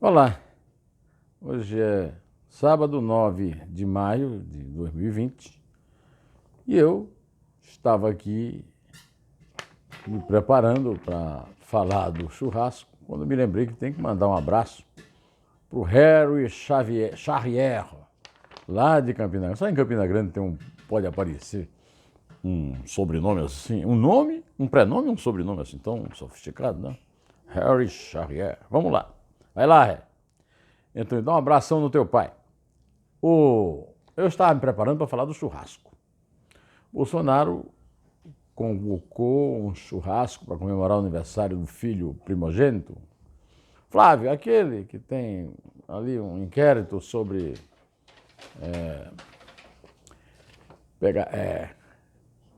Olá, hoje é sábado 9 de maio de 2020 e eu estava aqui me preparando para falar do churrasco quando me lembrei que tem que mandar um abraço para o Harry Charrier, lá de Campina Grande. Só em Campina Grande pode aparecer um sobrenome assim, um nome, um prenome e um sobrenome assim tão sofisticado, né? Harry Charrier. Vamos lá, vai lá, Harry. Então, dá um abração no teu pai. Eu estava me preparando para falar do churrasco. Bolsonaro convocou um churrasco para comemorar o aniversário do filho primogênito. Flávio, aquele que tem ali um inquérito sobre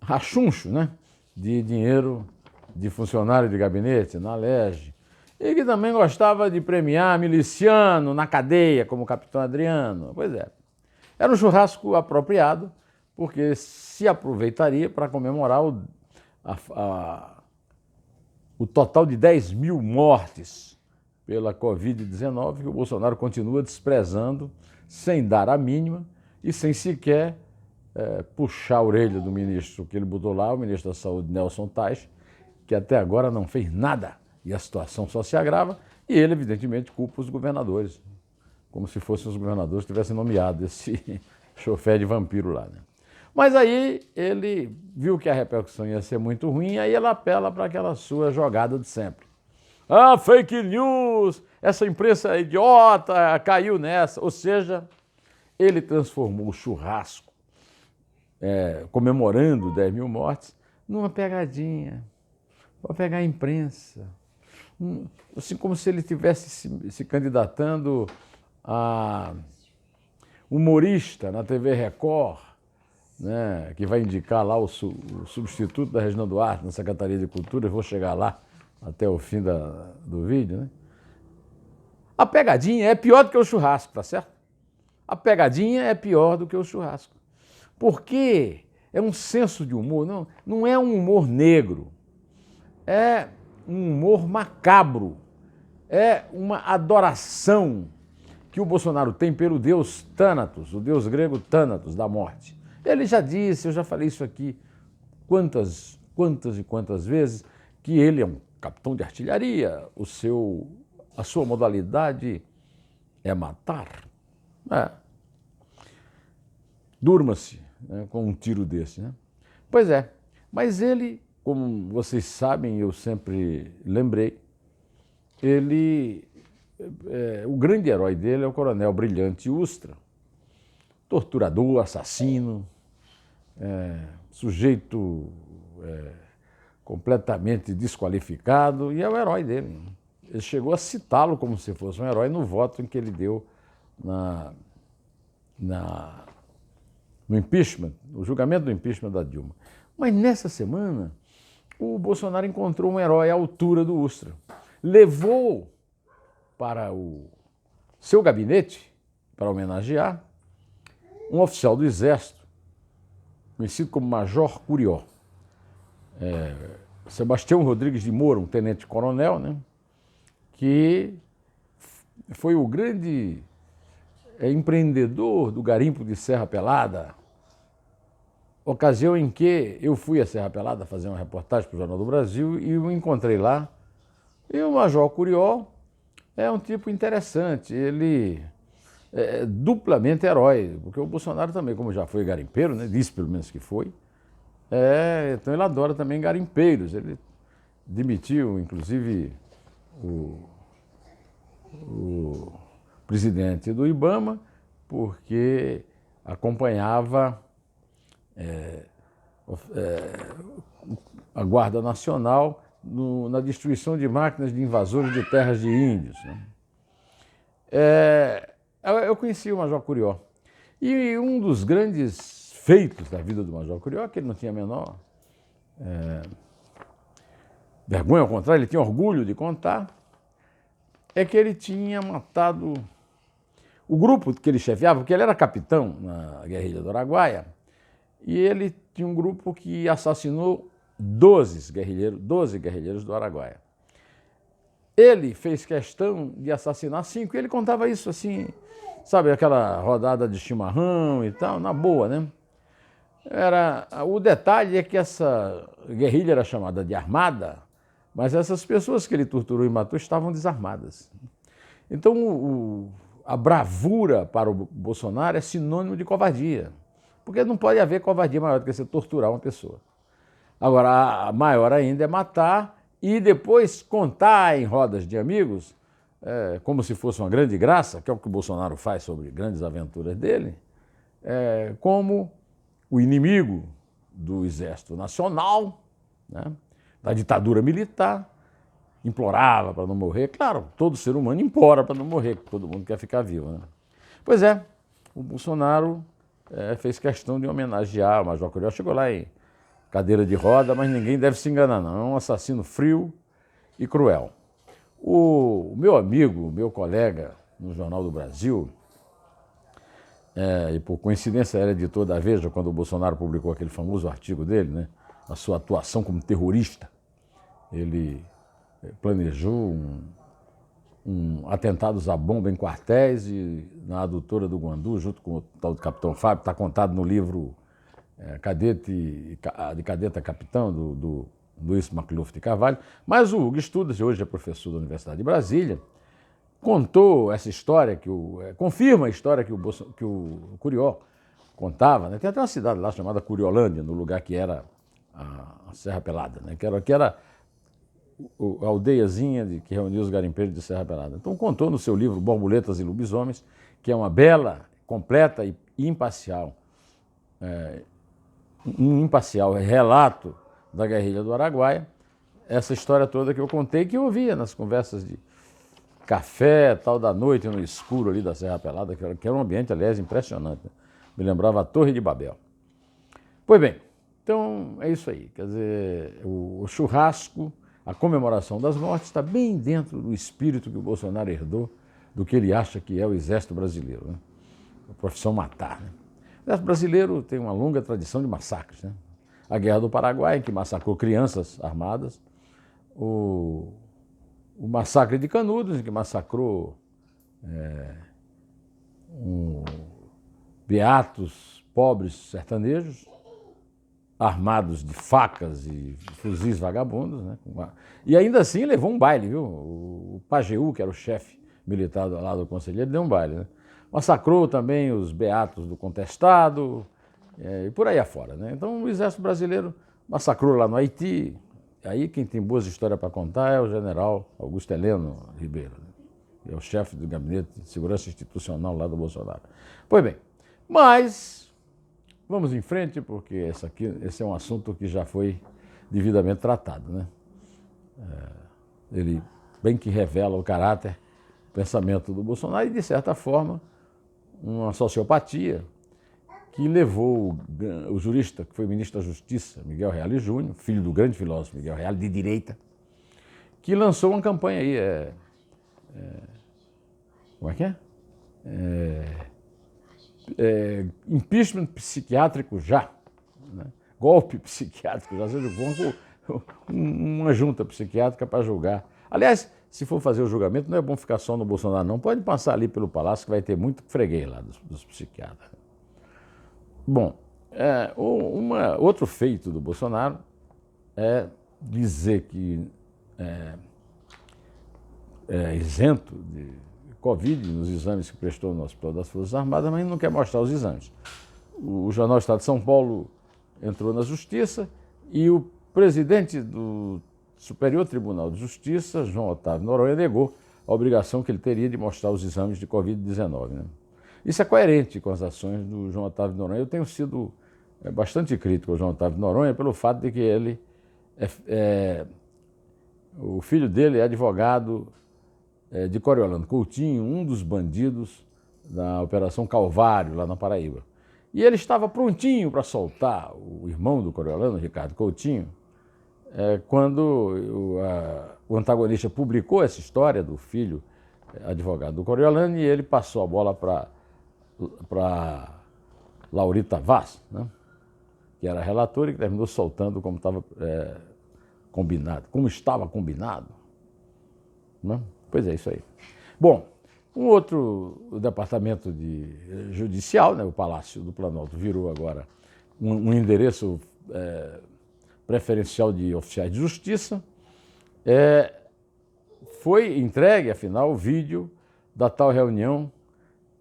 rachuncho, né, de dinheiro de funcionário de gabinete na Alerj. E que também gostava de premiar miliciano na cadeia, como o capitão Adriano. Pois é, era um churrasco apropriado, porque se aproveitaria para comemorar o total de 10 mil mortes pela Covid-19, que o Bolsonaro continua desprezando, sem dar a mínima e sem sequer puxar a orelha do ministro que ele botou lá, o ministro da Saúde, Nelson Teich, que até agora não fez nada. E a situação só se agrava, e ele, evidentemente, culpa os governadores, como se fossem os governadores que tivessem nomeado esse chofé de vampiro lá, né? Mas aí ele viu que a repercussão ia ser muito ruim, aí ele apela para aquela sua jogada de sempre. Ah, fake news, essa imprensa idiota caiu nessa. Ou seja, ele transformou o churrasco, comemorando 10 mil mortes, numa pegadinha, para pegar a imprensa. Assim como se ele estivesse se candidatando a humorista na TV Record, né, que vai indicar lá o substituto da Regina Duarte na Secretaria de Cultura. Eu vou chegar lá até o fim do vídeo, né? A pegadinha é pior do que o churrasco, tá certo? A pegadinha é pior do que o churrasco. Porque é um senso de humor, não é um humor negro, é um humor macabro, é uma adoração que o Bolsonaro tem pelo deus Thanatos, o deus grego Thanatos, da morte. Ele já disse, eu já falei isso aqui quantas e quantas vezes, que ele é um capitão de artilharia, a sua modalidade é matar. Durma-se, né, com um tiro desse, né? Pois é, mas ele, como vocês sabem, eu sempre lembrei, o grande herói dele é o coronel Brilhante Ustra, torturador, assassino, sujeito completamente desqualificado, e é o herói dele. Ele chegou a citá-lo como se fosse um herói no voto em que ele deu no impeachment, no julgamento do impeachment da Dilma. Mas nessa semana, o Bolsonaro encontrou um herói à altura do Ustra. Levou para o seu gabinete, para homenagear, um oficial do Exército, conhecido como Major Curió. Sebastião Rodrigues de Moura, um tenente-coronel, né, que foi o grande empreendedor do garimpo de Serra Pelada, ocasião em que eu fui a Serra Pelada fazer uma reportagem para o Jornal do Brasil e o encontrei lá. E o Major Curió é um tipo interessante, ele é duplamente herói, porque o Bolsonaro também, como já foi garimpeiro, né, disse pelo menos que foi, então ele adora também garimpeiros. Ele demitiu, inclusive, o presidente do IBAMA, porque acompanhava a Guarda Nacional na destruição de máquinas de invasores de terras de índios, né? Eu conheci o Major Curió, e um dos grandes feitos da vida do Major Curió, que ele não tinha a menor vergonha, ao contrário, ele tinha orgulho de contar, é que ele tinha matado o grupo que ele chefiava, porque ele era capitão na guerrilha do Araguaia, e ele tinha um grupo que assassinou 12 guerrilheiros do Araguaia. ele fez questão de assassinar 5, e ele contava isso assim, sabe, aquela rodada de chimarrão e tal, na boa, né? O detalhe é que essa guerrilha era chamada de armada, mas essas pessoas que ele torturou e matou estavam desarmadas. Então, a bravura para o Bolsonaro é sinônimo de covardia, porque não pode haver covardia maior do que você torturar uma pessoa. Agora, a maior ainda é matar e depois contar em rodas de amigos, como se fosse uma grande graça, que é o que o Bolsonaro faz sobre grandes aventuras dele, como o inimigo do Exército Nacional, né, da ditadura militar, implorava para não morrer. Claro, todo ser humano implora para não morrer, todo mundo quer ficar vivo, né? Pois é, o Bolsonaro fez questão de homenagear o Major Curió. Chegou lá em cadeira de roda, mas ninguém deve se enganar, não. É um assassino frio e cruel. O meu amigo, meu colega no Jornal do Brasil, e por coincidência era editor da Veja quando o Bolsonaro publicou aquele famoso artigo dele, né, a sua atuação como terrorista. Ele planejou atentados à bomba em quartéis e na adutora do Guandu, junto com o tal do Capitão Fábio, está contado no livro de Cadete a Capitão, do Luiz Macluf de Carvalho. Mas o Hugo Studas, hoje é professor da Universidade de Brasília, contou essa história, confirma a história que o Curió contava, né? Tem até uma cidade lá chamada Curiolândia, no lugar que era a Serra Pelada, né? que era a aldeiazinha que reunia os garimpeiros de Serra Pelada. Então contou no seu livro Borboletas e Lobisomens, que é uma bela, completa e imparcial, um imparcial relato da guerrilha do Araguaia, essa história toda que eu contei, que eu ouvia nas conversas de café, tal da noite, no escuro ali da Serra Pelada, que era um ambiente, aliás, impressionante, né? Me lembrava a Torre de Babel. Pois bem, então é isso aí. Quer dizer, o churrasco, a comemoração das mortes está bem dentro do espírito que o Bolsonaro herdou do que ele acha que é o Exército Brasileiro, né? A profissão matar, né? O Exército Brasileiro tem uma longa tradição de massacres, né? A Guerra do Paraguai, que massacrou crianças armadas, o massacre de Canudos, que massacrou beatos pobres sertanejos, armados de facas e fuzis vagabundos, né? E ainda assim levou um baile, viu? O Pajeú, que era o chefe militar lá do Conselheiro, deu um baile, né? Massacrou também os beatos do Contestado, e por aí afora, né? Então o Exército Brasileiro massacrou lá no Haiti. Aí quem tem boas histórias para contar é o general Augusto Heleno Ribeiro, né? Que é o chefe do Gabinete de Segurança Institucional lá do Bolsonaro. Pois bem, mas vamos em frente, porque esse é um assunto que já foi devidamente tratado, né? Ele bem que revela o caráter, o pensamento do Bolsonaro e, de certa forma, uma sociopatia que levou o jurista, que foi ministro da Justiça, Miguel Reale Júnior, filho do grande filósofo Miguel Reale, de direita, que lançou uma campanha aí, como é que é? Impeachment psiquiátrico já, né? Golpe psiquiátrico já, seja uma junta psiquiátrica para julgar. Aliás, se for fazer o julgamento, não é bom ficar só no Bolsonaro, não. Pode passar ali pelo Palácio, que vai ter muito freguês lá dos psiquiatras. Bom, outro feito do Bolsonaro é dizer que é isento de Covid nos exames que prestou no Hospital das Forças Armadas, mas não quer mostrar os exames. O Jornal Estado de São Paulo entrou na Justiça e o presidente do Superior Tribunal de Justiça, João Otávio Noronha, negou a obrigação que ele teria de mostrar os exames de Covid-19, né? Isso é coerente com as ações do João Otávio Noronha. Eu tenho sido bastante crítico ao João Otávio Noronha pelo fato de que ele o filho dele é advogado de Coriolano Coutinho, um dos bandidos da Operação Calvário, lá na Paraíba. E ele estava prontinho para soltar o irmão do Coriolano, Ricardo Coutinho, quando o antagonista publicou essa história do filho advogado do Coriolano, e ele passou a bola para Laurita Vaz, né? Que era relator e que terminou soltando como estava combinado, né? Pois é, isso aí. Bom, um outro departamento judicial, né, o Palácio do Planalto, virou agora um endereço preferencial de oficiais de justiça. Foi entregue, afinal, o vídeo da tal reunião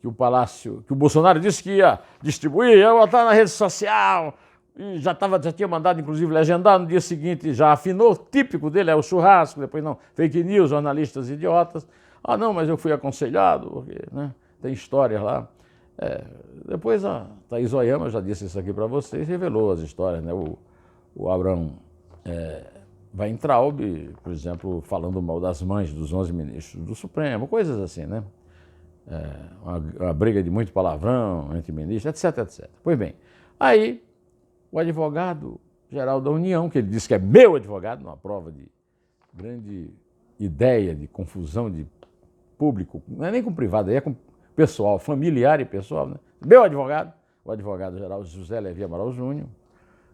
que o Bolsonaro disse que ia distribuir, ia botar na rede social, e já tinha mandado, inclusive, legendar. No dia seguinte já afinou, típico dele, é o churrasco, depois não, fake news, jornalistas idiotas. Ah, não, mas eu fui aconselhado, porque, né, tem histórias lá. Depois a Thaís Oyama já disse isso aqui para vocês, revelou as histórias, né? O Abraham Weintraub, por exemplo, falando mal das mães dos 11 ministros do Supremo, coisas assim, né? Uma briga de muito palavrão entre ministros, etc, etc. Pois bem, aí o advogado-geral da União, que ele disse que é meu advogado, numa prova de grande ideia de confusão de público, não é nem com privado, é com pessoal, familiar e pessoal, né? Meu advogado, o advogado-geral José Levi Amaral Júnior,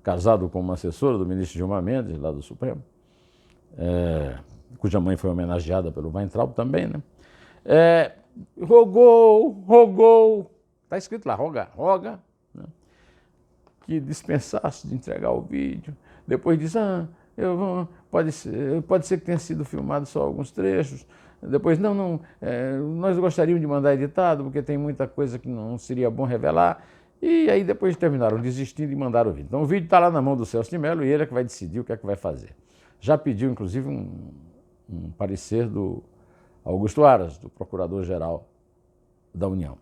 casado com uma assessora do ministro Gilmar Mendes, lá do Supremo, cuja mãe foi homenageada pelo Weintraub também, né? Rogou, está escrito lá, roga, né, que dispensasse de entregar o vídeo. Depois diz, pode ser que tenha sido filmado só alguns trechos. Depois, nós gostaríamos de mandar editado, porque tem muita coisa que não seria bom revelar. E aí depois terminaram desistindo e mandaram o vídeo. Então o vídeo está lá na mão do Celso de Mello e ele é que vai decidir o que é que vai fazer. Já pediu, inclusive, um parecer do Augusto Aras, do Procurador-Geral da União.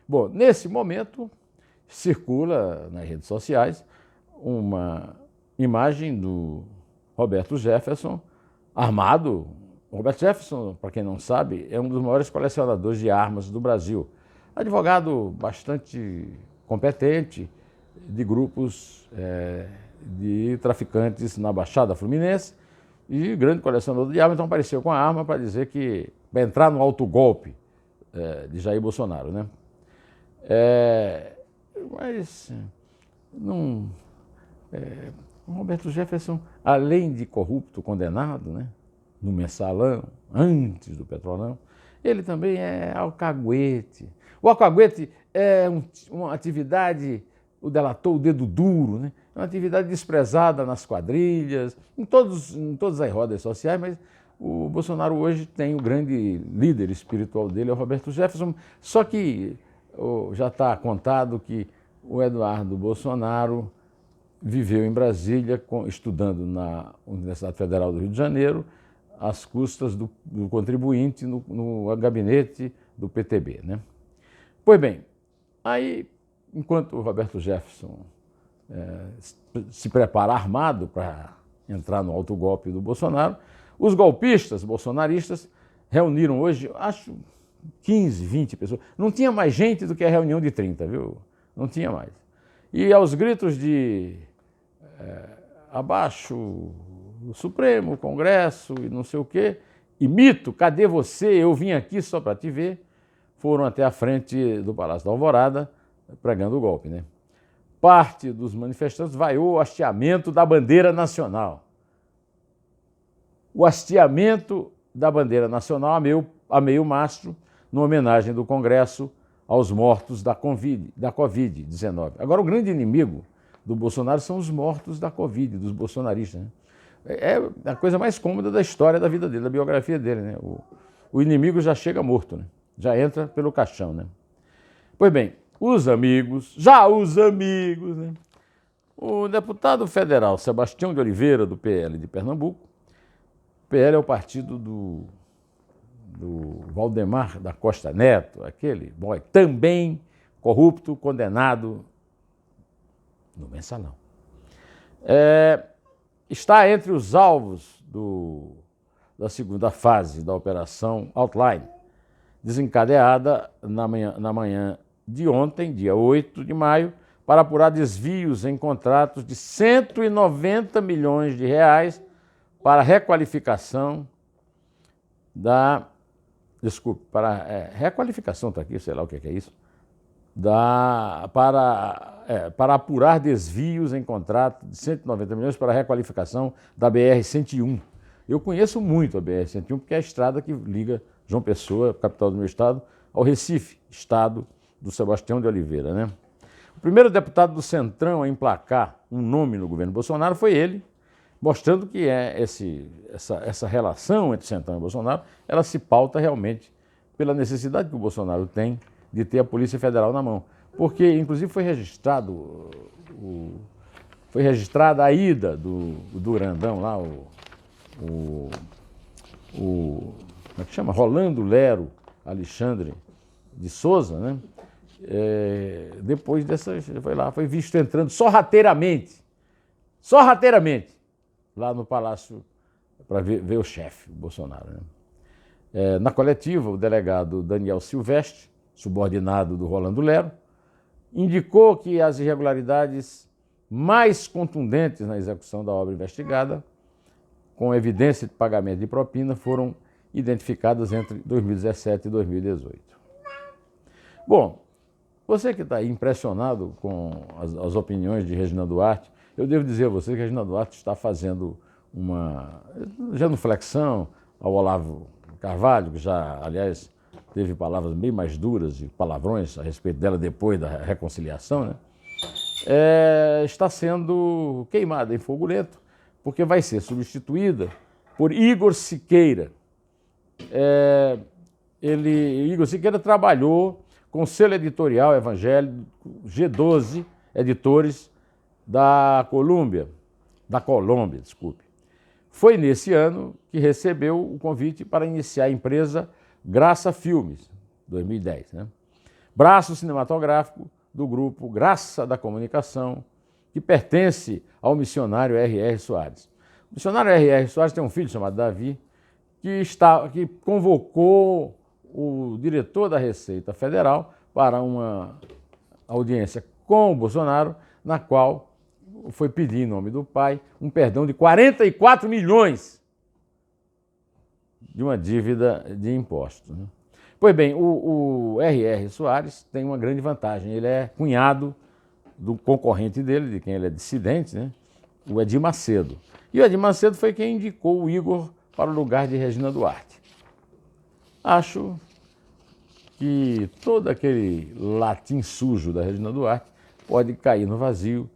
Bom, nesse momento, circula nas redes sociais uma imagem do Roberto Jefferson armado. O Roberto Jefferson, para quem não sabe, é um dos maiores colecionadores de armas do Brasil. Advogado bastante competente de grupos de traficantes na Baixada Fluminense e grande colecionador de armas, então apareceu com a arma para dizer que vai entrar no autogolpe de Jair Bolsonaro, né? Mas não, o Roberto Jefferson, além de corrupto condenado, né, no mensalão, antes do Petrolão, ele também é alcaguete. O alcaguete é uma atividade, o delator, o dedo duro, né? É uma atividade desprezada nas quadrilhas, em todas as rodas sociais, mas o Bolsonaro hoje tem o grande líder espiritual dele, é o Roberto Jefferson, só que já está contado que o Eduardo Bolsonaro viveu em Brasília, estudando na Universidade Federal do Rio de Janeiro, às custas do contribuinte no gabinete do PTB, né? Pois bem, aí, enquanto o Roberto Jefferson se prepara armado para entrar no autogolpe do Bolsonaro, os golpistas bolsonaristas reuniram hoje, acho, 15, 20 pessoas. Não tinha mais gente do que a reunião de 30, viu? Não tinha mais. E aos gritos de abaixo o Supremo, o Congresso e não sei o quê, e mito, cadê você? Eu vim aqui só para te ver. Foram até a frente do Palácio da Alvorada pregando o golpe, né? Parte dos manifestantes vaiou o hasteamento da bandeira nacional. O hasteamento da bandeira nacional a meio mastro, numa homenagem do Congresso aos mortos da Covid-19. Agora, o grande inimigo do Bolsonaro são os mortos da Covid, dos bolsonaristas, né? É a coisa mais cômoda da história da vida dele, da biografia dele, né? O inimigo já chega morto, né? Já entra pelo caixão, né? Pois bem, os amigos, né? O deputado federal Sebastião de Oliveira, do PL de Pernambuco, o PL é o partido do Valdemar da Costa Neto, aquele boy, também corrupto, condenado no mensalão. Está entre os alvos da segunda fase da Operação Outline, desencadeada na manhã de ontem, dia 8 de maio, para apurar desvios em contratos de 190 milhões de reais para requalificação requalificação, está aqui, sei lá o que é isso, para apurar desvios em contrato de 190 milhões para requalificação da BR-101. Eu conheço muito a BR-101 porque é a estrada que liga João Pessoa, capital do meu estado, ao Recife, estado do Sebastião de Oliveira, né? O primeiro deputado do Centrão a emplacar um nome no governo Bolsonaro foi ele, mostrando que essa relação entre Centrão e Bolsonaro, ela se pauta realmente pela necessidade que o Bolsonaro tem de ter a Polícia Federal na mão. Porque, inclusive, foi registrada a ida do grandão lá, como é que chama? Rolando Lero Alexandre de Souza, né? Depois dessa, foi visto entrando sorrateiramente, lá no Palácio para ver o chefe, o Bolsonaro, né? Na coletiva, o delegado Daniel Silvestre, subordinado do Rolando Lero, indicou que as irregularidades mais contundentes na execução da obra investigada, com evidência de pagamento de propina, foram identificadas entre 2017 e 2018. Bom, você que está impressionado com as opiniões de Regina Duarte, eu devo dizer a você que a Regina Duarte está fazendo uma genuflexão ao Olavo Carvalho, que já, aliás, teve palavras bem mais duras e palavrões a respeito dela depois da reconciliação, né? Está sendo queimada em fogo lento, porque vai ser substituída por Igor Siqueira. Igor Siqueira trabalhou com o selo editorial evangélico G12 Editores da Colômbia, desculpe. Foi nesse ano que recebeu o convite para iniciar a empresa Graça Filmes, 2010, né? Braço cinematográfico do grupo Graça da Comunicação, que pertence ao missionário R.R. Soares. O missionário R.R. Soares tem um filho chamado Davi, que convocou o diretor da Receita Federal para uma audiência com o Bolsonaro, na qual foi pedir, em nome do pai, um perdão de 44 milhões de uma dívida de impostos, né? Pois bem, o R.R. Soares tem uma grande vantagem. Ele é cunhado do concorrente dele, de quem ele é dissidente, né? O Edir Macedo. E o Edir Macedo foi quem indicou o Igor para o lugar de Regina Duarte. Acho que todo aquele latim sujo da Regina Duarte pode cair no vazio,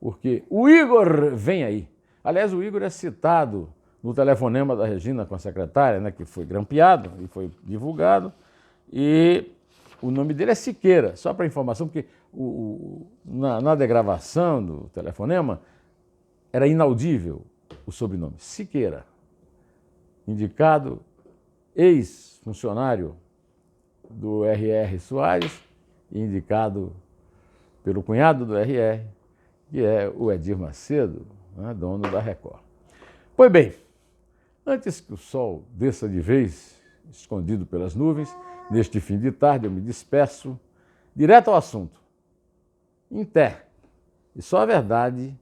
porque o Igor vem aí. Aliás, o Igor é citado no telefonema da Regina com a secretária, né, que foi grampeado e foi divulgado, e o nome dele é Siqueira, só para informação, porque na degravação do telefonema era inaudível o sobrenome, Siqueira, indicado ex-funcionário do R.R. Soares, indicado pelo cunhado do R.R., que é o Edir Macedo, né, dono da Record. Pois bem, antes que o sol desça de vez, escondido pelas nuvens, neste fim de tarde eu me despeço, direto ao assunto. Em té, e só a verdade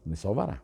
me salvará.